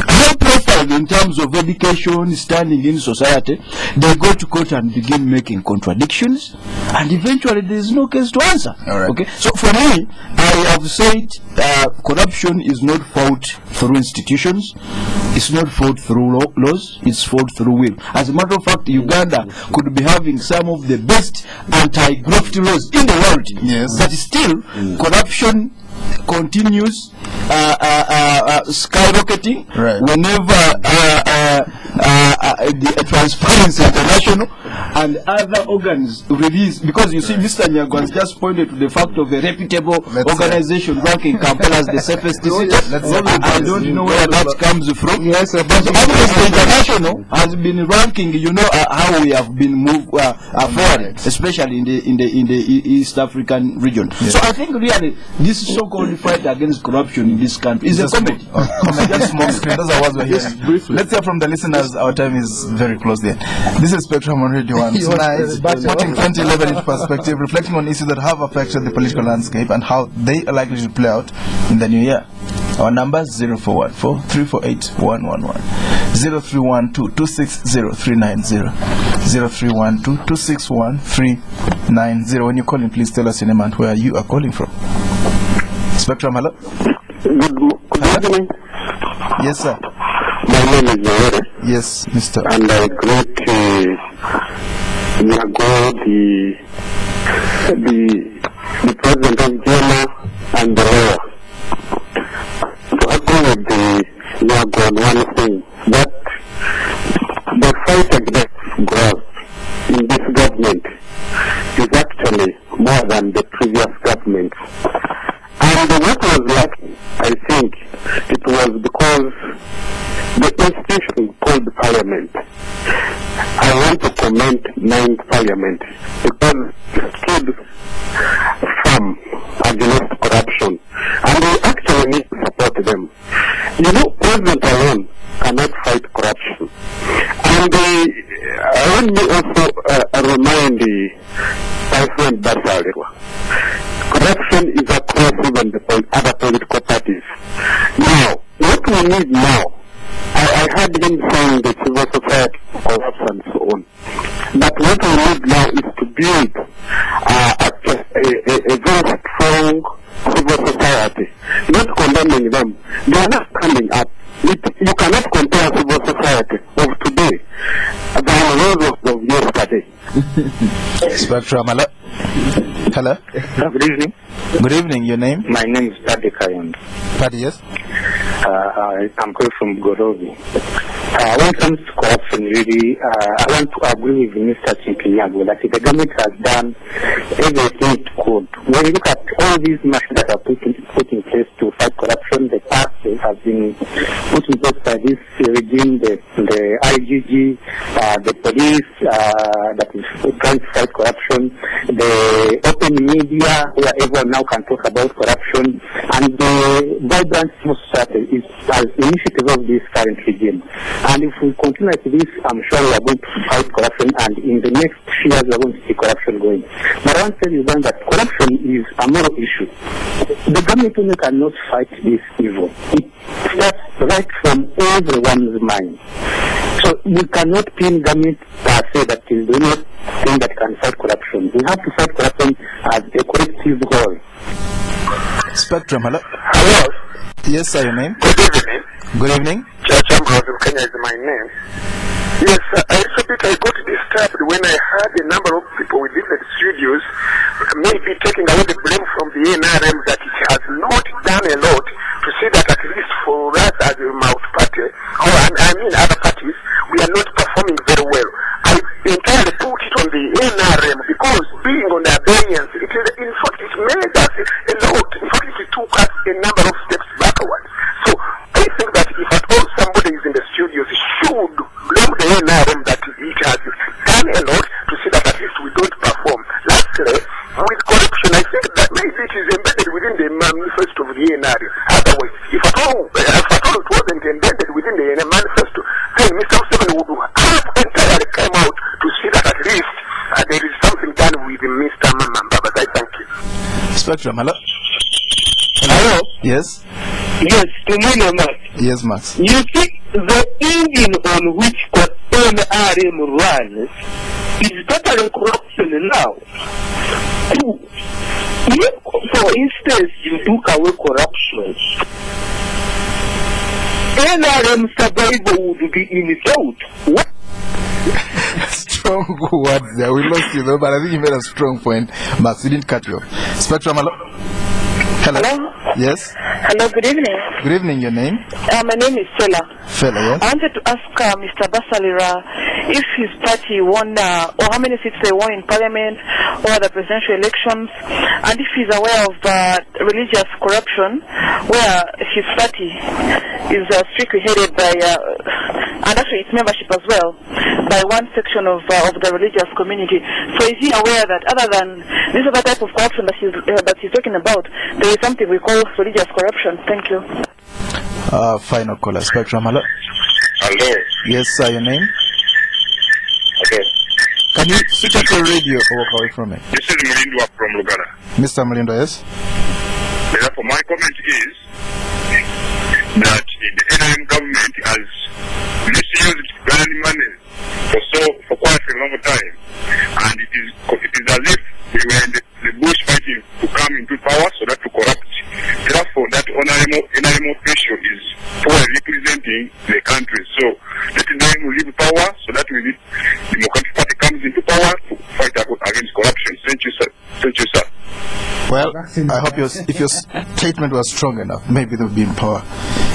High profile in terms of education, standing in society, they go to court and begin making contradictions, and eventually there is no case to answer. Right. Okay, so for me, I have said corruption is not fought through institutions, it's not fought through laws, it's fought through will. As a matter of fact, Uganda could be having some of the best anti-graft laws in the world, yes, but still corruption continues skyrocketing. Right. Whenever the Transparency International and other organs release, because you see, Mr. Nyago has just pointed to the fact of a reputable organization ranking Kampala as the safest city. I don't know where that comes from. Yes, but Amnesty International has been ranking, how we have been moved forward, especially in the East African region. Yes. So I think really this so-called fight against corruption in this country is a comedy. Just smoke screen. Those are words we're hearing. Briefly. Let's hear from the listeners. Our time is very close there. This is Spectrum on Radio 1. Tonight, putting 2011 into perspective, reflecting on issues that have affected the political landscape and how they are likely to play out in the new year. Our numbers 0414 348 111, 0312 260 390, 0312 261 390. When you call in, please tell us your name and where you are calling from. Spectrum, hello? Good evening. Yes, sir. My name is Nyago. Yes, Mr. And I greet Nyago, the president of JEEMA and the lawyer. To agree with the Nyago on one thing, that the fight against graft in this government is actually more than the previous government. And what was lacking, I think, it was because the institution called Parliament. I want to commend 9th Parliament because it stood firm against corruption, and we actually need to support them. President alone cannot fight corruption. And let me also remind my friend Basalirwa, corruption is across even the other political parties. Now, what we need now, I heard him saying the civil society corrupts and so on. But what we need now is to build a very strong civil society, not condemning them. They are not coming up. You cannot compare civil society of today than those of yesterday. Spectrum, hello? Hello? Good evening. Good evening, your name? My name is Paddy Kayon. Paddy, yes? I'm calling from Gorovi. When it comes to corruption, really, I want to agree with Mr. Nyago that the government has done everything it could. When you look at all these measures that are put in place to fight corruption, the tax has been put in place by this regime, the IGG, the police that is trying to fight corruption, the open media where everyone now can talk about corruption, and the vibrant civil society is as initiative of this current regime. And if we continue like this, I'm sure we are going to fight corruption, and in the next few years we are going to see corruption going. But I want to tell you that corruption is a moral issue. The government only cannot fight this evil. It starts right from everyone's mind. So you cannot pin government per se that is the only thing that can fight corruption. We have to fight corruption as a collective whole. Spectrum, hello? Hello. Yes, sir, your name? Good evening. Good evening. Chacham from Kenya is my name. Yes, I got disturbed when I heard a number of people within the studios maybe taking away the blame from the NRM that it has not done a lot to see that at least for us as a mouth party, and on abeyance. In fact, it made us a lot. In fact, it took us a number of steps backwards. So I think that if at all somebody is in the studios, should blame the NRM that it has done a lot to see that at least we don't perform. Lastly, with corruption, I think that maybe it is embedded within the manifesto of the NRM. Otherwise, if at all it wasn't embedded within the manifesto, then Mr. Asuman would have entirely come out to see that at least there is something done with Mr. Mbaba. I thank you. Spectrum, hello? Hello? Yes? Yes, to me, Max. Yes, Max. You see, the engine on which NRM runs is totally corruption now. If, for instance, you took away corruption, NRM survival would be in doubt. What? Strong words there. We lost you though, but I think you made a strong point. Max, we didn't cut you off. Spectrum, hello? Hello? Yes? Hello, good evening. Good evening, your name? My name is Fela. Fela, yes? I wanted to ask Mr. Basalirwa if his party won, or how many seats they won in parliament or the presidential elections, and if he's aware of religious corruption, where his party is strictly headed by, and actually its membership as well, by one section of the religious community. So is he aware that other than this other type of corruption that he's talking about, there is something we call religious corruption? Thank you. Final caller, Spectrum, hello? Hello. Yes, sir, your name? Okay. Can you switch off your radio or walk away from it? This is Mulindwa from Lugana. Mr. Mulindo, yes? Therefore, my comment is that the NRM government has misused Ghanaian money for quite a long time, and it is as if we were in the bush fighting to come into power so that to corrupt. Therefore, that NRM official is poorly representing the country. So let them leave power so that the Democratic Party comes into power to fight against corruption. Thank you, sir. Thank you, sir. Well, I hope if your statement was strong enough, maybe they would be in power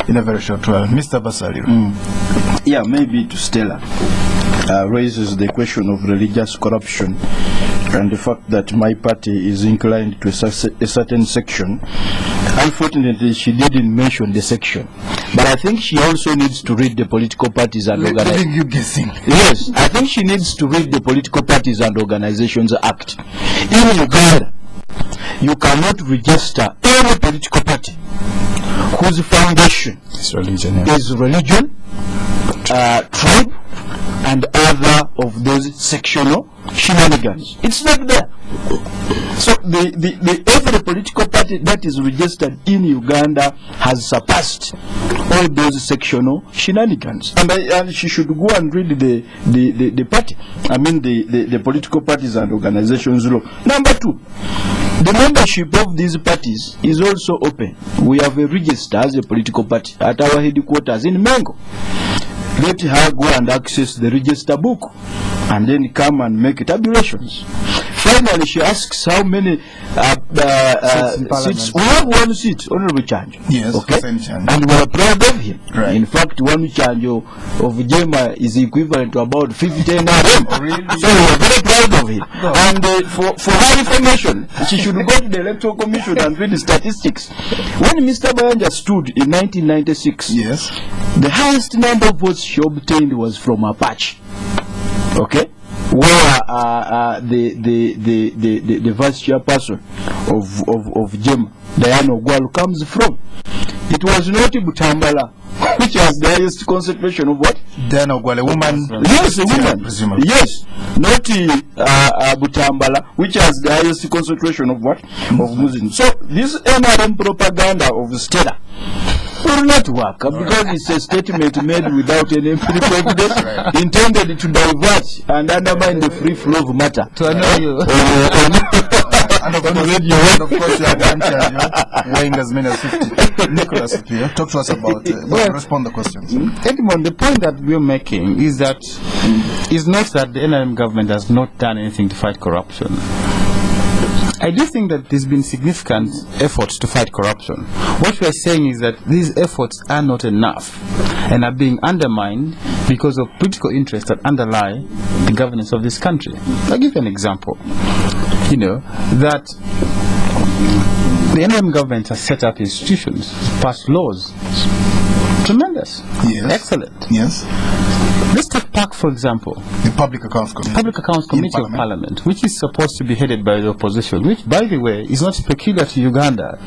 in a very short while. Mr. Basalirwa. Yeah, maybe to Stella raises the question of religious corruption and the fact that my party is inclined to a certain section. Unfortunately, she didn't mention the section, but I think she also needs to read the political parties and organizations. You guessing? Yes, I think she needs to read the Political Parties and Organizations Act. In Uganda, you cannot register any political party whose foundation is religion, tribe, and other of those sectional shenanigans. It's not there. So every political party that is registered in Uganda has surpassed all those sectional shenanigans. And she should go and read the party. I mean the political parties and organizations law. Number two, the membership of these parties is also open. We have a register as a political party at our headquarters in Mengo. Let her go and access the register book and then come and make tabulations. Finally, she asks how many seats. We have one seat, Honorable Chanjo. Yes, okay? And we are proud of him. Right. In fact, one Chanjo of JEEMA is equivalent to about 50 NRM. Really? So we are very proud of him. No. And for her information, she should go to the Electoral Commission and read the statistics. When Mr. Bayanja stood in 1996, yes, the highest number of votes she obtained was from Apache. Okay? Where the vice chairperson of JEEMA, Diana Ogwalu, comes from. It was not Butambala, which has the highest concentration of what? Diana Ogwalu, a woman. Yes, a woman. Presumably. Yes, not Butambala, which has the highest concentration of what? Of Muslims. So this NRM propaganda of Stella will not work because it's a statement made without any empirical evidence, intended to divert and undermine the free flow of matter. To annoy you. And of course, you have one child weighing as many as 50. Nicholas Opiyo, talk to us about respond the questions. Edmond, the point that we're making is that it's not that the NRM government has not done anything to fight corruption. I do think that there's been significant efforts to fight corruption. What we are saying is that these efforts are not enough and are being undermined because of political interests that underlie the governance of this country. I'll give you an example. that the NRM government has set up institutions, passed laws. Tremendous. Yes. Excellent. Yes. Let's take PAC, for example. The Public Accounts Committee. Public Accounts Committee of Parliament, which is supposed to be headed by the opposition, which, by the way, is not peculiar to Uganda,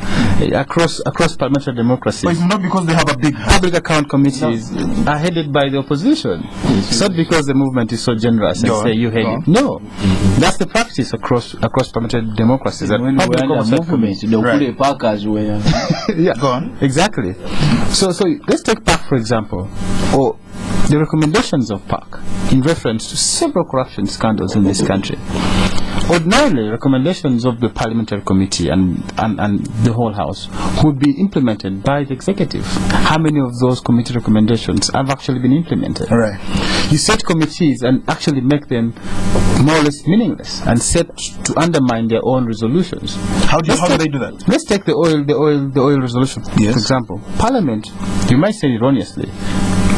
across parliamentary democracies. But it's not because they have a big Public Account Committees are headed by the opposition. It's not because the movement is so generous and say you head it. No. That's the practice across parliamentary democracies. When we were under movement, they'll put a PAC as well. Yeah. Go on. Exactly. So let's take PAC, for example, or the recommendations of PAC in reference to several corruption scandals in this country. Ordinarily, recommendations of the parliamentary committee and the whole house would be implemented by the executive. How many of those committee recommendations have actually been implemented? Right. You set committees and actually make them more or less meaningless and set to undermine their own resolutions. How do they do that? Let's take the oil resolution, for example. Parliament, you might say erroneously,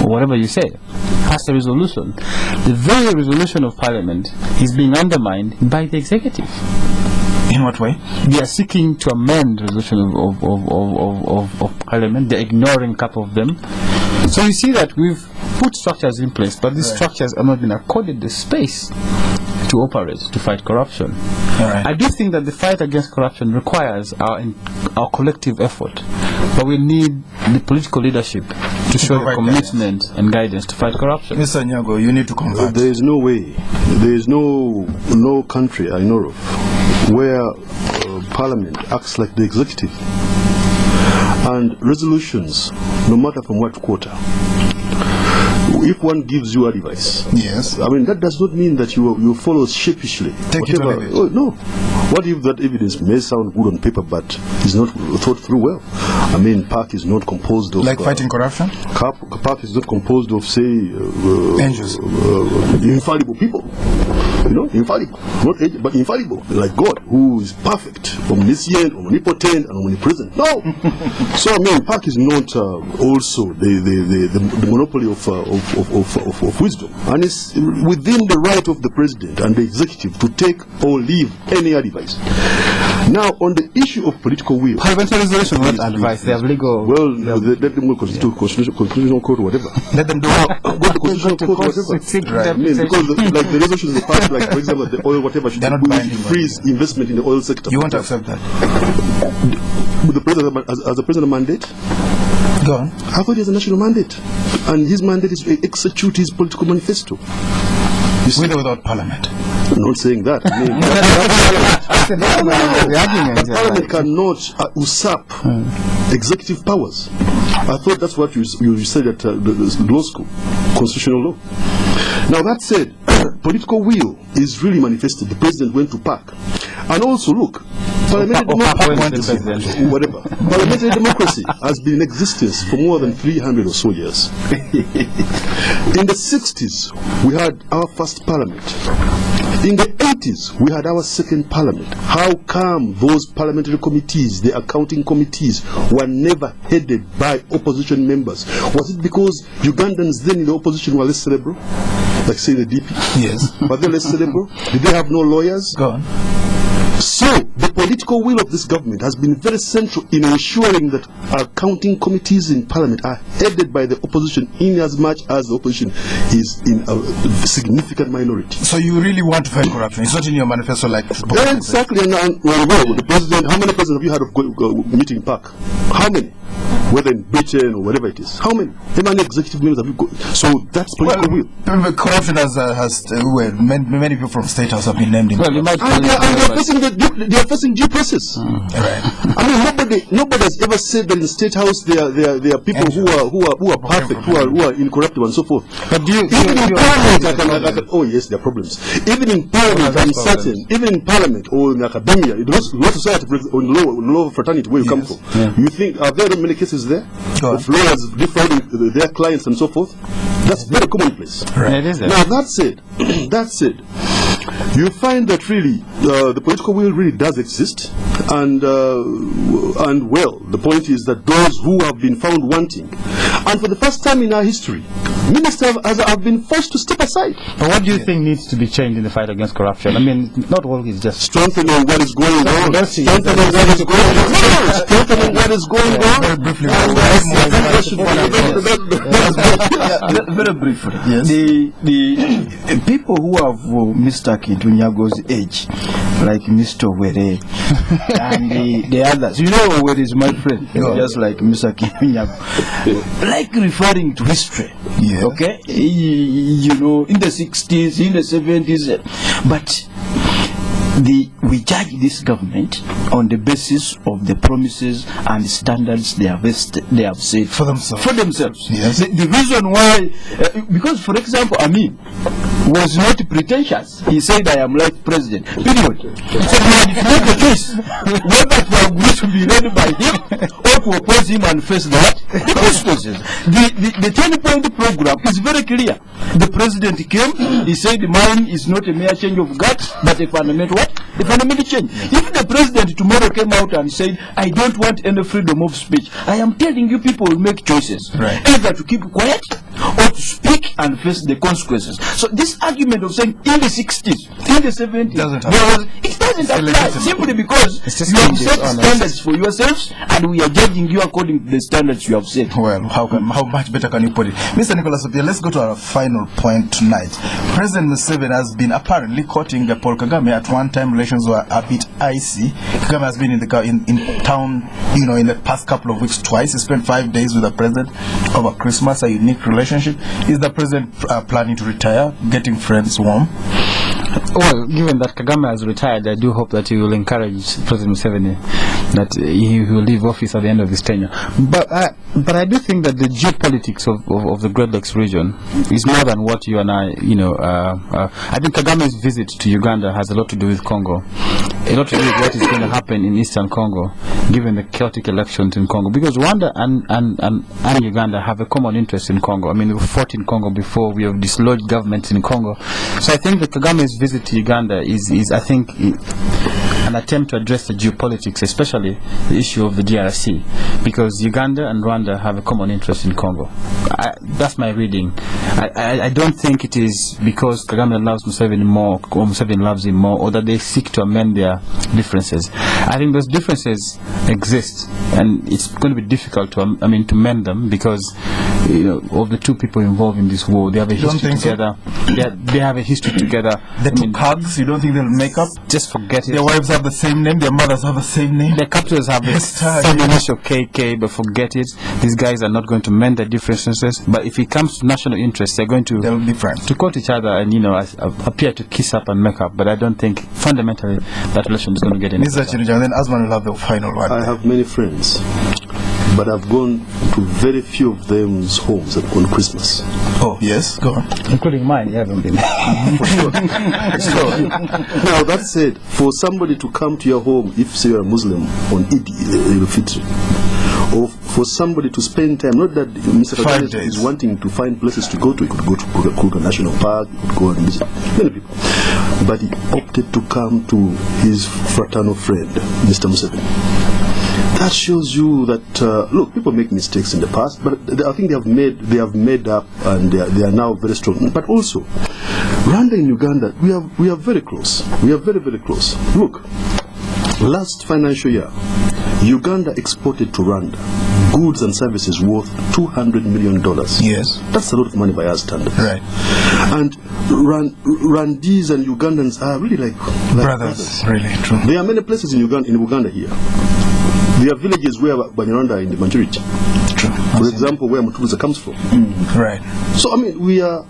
or whatever you say, passed a resolution. The very resolution of Parliament is being undermined by the executive. In what way? They are seeking to amend the resolution of Parliament. They're ignoring a couple of them. So you see that we've put structures in place, but these structures are not being accorded the space to operate, to fight corruption. I do think that the fight against corruption requires our collective effort, but we need the political leadership to show the commitment and guidance to fight corruption. Mr. Nyago, you need to convert. There is no way, there is no country I know of where Parliament acts like the executive, and resolutions, no matter from what quarter, if one gives you advice, yes, I mean that does not mean that you follow sheepishly. Take it or leave it. Oh, no. What if that evidence may sound good on paper but is not thought through well? I mean, PAC is not composed of fighting corruption. PAC is not composed of angels, infallible people. Infallible, not angels, but infallible, like God, who is perfect, omniscient, omnipotent, and omnipresent. No. So I mean, PAC is not also the monopoly of wisdom, and it's within the right of the president and the executive to take or leave any advice. Now, on the issue of political will, parliamentary resolution, what advice? They have legal. Well, let them go to constitutional court or whatever. Let them go to constitutional court or whatever. Right. I mean, because like the resolutions in the past, like for example, the oil whatever should freeze investment in the oil sector. You won't accept that. With the president as a president mandate. Go on. I thought he has a national mandate, and his mandate is to execute his political manifesto. With or without parliament? I'm not saying that. Parliament cannot usurp executive powers. I thought that's what you said at the law school, constitutional law. Now that said, political will is really manifested. The president went to PAC. And also, look, parliamentary democracy has been in existence for more than 300 or so years. In the 60s, we had our first parliament. In the 80s, we had our second parliament. How come those parliamentary committees, the accounting committees, were never headed by opposition members? Was it because Ugandans then in the opposition were less cerebral? Like say the DP? Yes. Were they less cerebral? Did they have no lawyers? Go on. So, the political will of this government has been very central in ensuring that accounting committees in parliament are headed by the opposition in as much as the opposition is in a significant minority. So you really want to fight corruption? It's not in your manifesto like... Exactly. And the president, how many presidents have you had of meeting PAC? How many? Whether in Britain or whatever it is. How many? How many executive members have you got? So that's political will. Corruption many people from State House have been named in. Well, you might they are facing due process. Right. I mean, nobody has ever said that in State House there are people who are perfect, who are incorruptible and so forth. But even in Parliament, oh yes, there are problems. Even in Parliament, I'm certain. Even in Parliament or in academia, in law society, or in law fraternity, where you come from, you think are there many cases there of lawyers defrauding their clients and so forth? That's very commonplace. Right. It is. Now that said, you find that really the political will really does exist, and well, the point is that those who have been found wanting And for the first time in our history, ministers have been forced to step aside. But what do you think needs to be changed in the fight against corruption? I mean, not all is just strengthening what is going on. Strengthening what is going on. Strengthening what is going on. Very briefly. Very briefly. Yes. The people who have Mr. Kintu Nyago's age, like Mr. Were and the others, you know where is my friend, just like Mr. Kintu Nyago, like referring to history. Yeah. Okay, you know, in the 60s, in the 70s, but we judge this government on the basis of the promises and standards they have set for themselves. Yes. The reason why, because for example, Amin was not pretentious. He said, "I am like president." Period. So we had to make a choice whether we are going to be led by him or to oppose him and face the consequences. The 10-point program is very clear. The president came. He said, "Mine is not a mere change of guts, but a fundamental what? A fundamental change." If the president tomorrow came out and said, "I don't want any freedom of speech," I am telling you, people will make choices, either to keep quiet or to speak and face the consequences. So this argument of saying in the 60s, in the 70s, it doesn't apply simply because you have set standards for yourselves and we are judging you according to the standards you have set. Well, how much better can you put it? Mr. Nicholas Opiyo, let's go to our final point tonight. President Museveni has been apparently quoting Paul Kagame. At one time, relations were a bit icy. Kagame has been in town, you know, in the past couple of weeks twice. He spent 5 days with the president over Christmas, a unique relationship. Is the president planning to retire, getting friends warm? Well, given that Kagame has retired, I do hope that he will encourage President Museveni that he will leave office at the end of his tenure. But I do think that the geopolitics of the Great Lakes region is more than what you and I, you know, I think Kagame's visit to Uganda has a lot to do with Congo, a lot to do with what is going to happen in Eastern Congo, given the chaotic elections in Congo. Because Rwanda and Uganda have a common interest in Congo. I mean, we've fought in Congo before, we have dislodged governments in Congo. So I think that Kagame's visit to Uganda is I think, an attempt to address the geopolitics, especially the issue of the DRC, because Uganda and Rwanda have a common interest in Congo. That's my reading. I don't think it is because Kagame loves Museveni more, or Museveni loves him more, or that they seek to amend their differences. I think those differences exist, and it's going to be difficult to mend them, because, you know, of the two people involved in this war, they have a history together. They have a history together. The two Kags, you don't think they'll make up? Just forget it. Their wives have the same name, their mothers have the same name. Their captors have the same initial KK, but forget it. These guys are not going to mend their differences. But if it comes to national interest, they'll be friends. To quote each other and, you know, appear to kiss up and make up. But I don't think fundamentally that relation is going to get any better. Then Asuman will have the final one. I have many friends, but I've gone to very few of them's homes on Christmas. Oh, yes, go on. Including mine, you haven't been. So, now that said, for somebody to come to your home, if say you're a Muslim, on Eid al-Fitr, or for somebody to spend time, not that Mr. Kagame is wanting to find places to go to, he could go to Kruger National Park, he could go and visit many people, but he opted to come to his fraternal friend, Mr. Museveni. That shows you that look, people make mistakes in the past, but I think they have made up, and they are now very strong. But also, Rwanda and Uganda, we are very close. We are very, very close. Look, last financial year, Uganda exported to Rwanda goods and services worth $200 million. Yes, that's a lot of money by our standards. Right. And Rwandese and Ugandans are really like brothers. Really true. There are many places in Uganda here. There are villages where Banyarwanda are in the majority. True. For example, where Mutubuza comes from. Right. So I mean, we are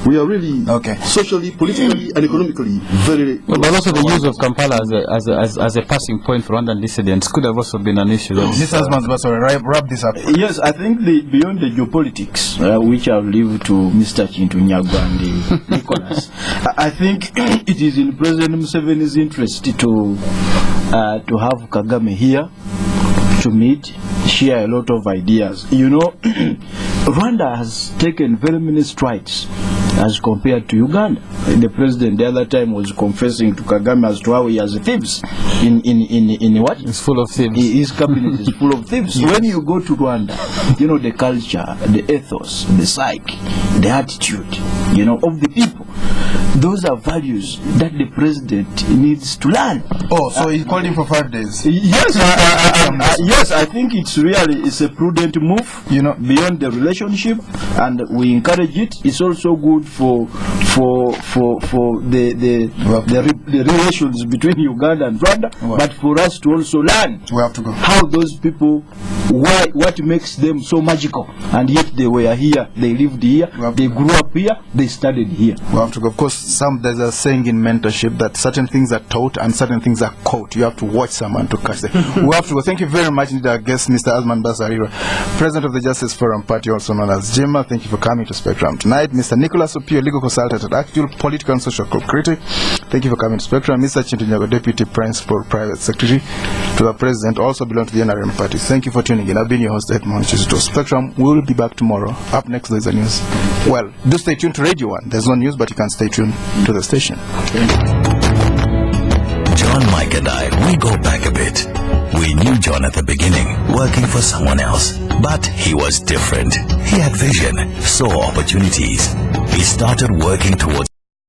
really socially, politically, and economically very. Well, but also the use of Kampala as a passing point for Rwandan dissidents could have also been an issue. Mr. Asuman, wrap this up. Yes, I think beyond the geopolitics, which I'll leave to Mr. Kintu Nyago and Nicholas, I think it is in President Museveni's interest to have Kagame here to meet, share a lot of ideas. You know, Rwanda has taken very many strides as compared to Uganda. The president the other time was confessing to Kagame as to how he has thieves in what? It's full of thieves. His cabinet is full of thieves. When you go to Rwanda, the culture, the ethos, the psyche, the attitude, of the people, those are values that the president needs to learn. Oh, so he called him for 5 days. Yes, yes, I think it's a prudent move, beyond the relationship, and we encourage it. It's also good for the relations between Uganda and Rwanda, but for us to also learn how those people, what makes them so magical, and yet they were here, they lived here, they grew up here, they studied here. We have to go. Of course, there's a saying in mentorship that certain things are taught and certain things are caught. You have to watch someone to catch them. We have to go. Thank you very much indeed, our guest, Mr. Asuman Basalirwa, President of the Justice Forum Party, also known as JEEMA. Thank you for coming to Spectrum tonight. Mr. Nicholas Opiyo, legal consultant at AKIJUL, political and social critic. Thank you for coming to Spectrum. Mr. Kintu, Nyago, Deputy Principal Private Secretary to the President, also belong to the NRM Party. Thank you for tuning in. I've been your host, Edmond. Kizito. Spectrum will be back tomorrow. Up next, there's a news. Well, do stay tuned to Radio 1. There's no news, but you can stay tuned to the station. John, Mike and I, we go back a bit. We knew John at the beginning, working for someone else. But he was different. He had vision, saw opportunities. He started working towards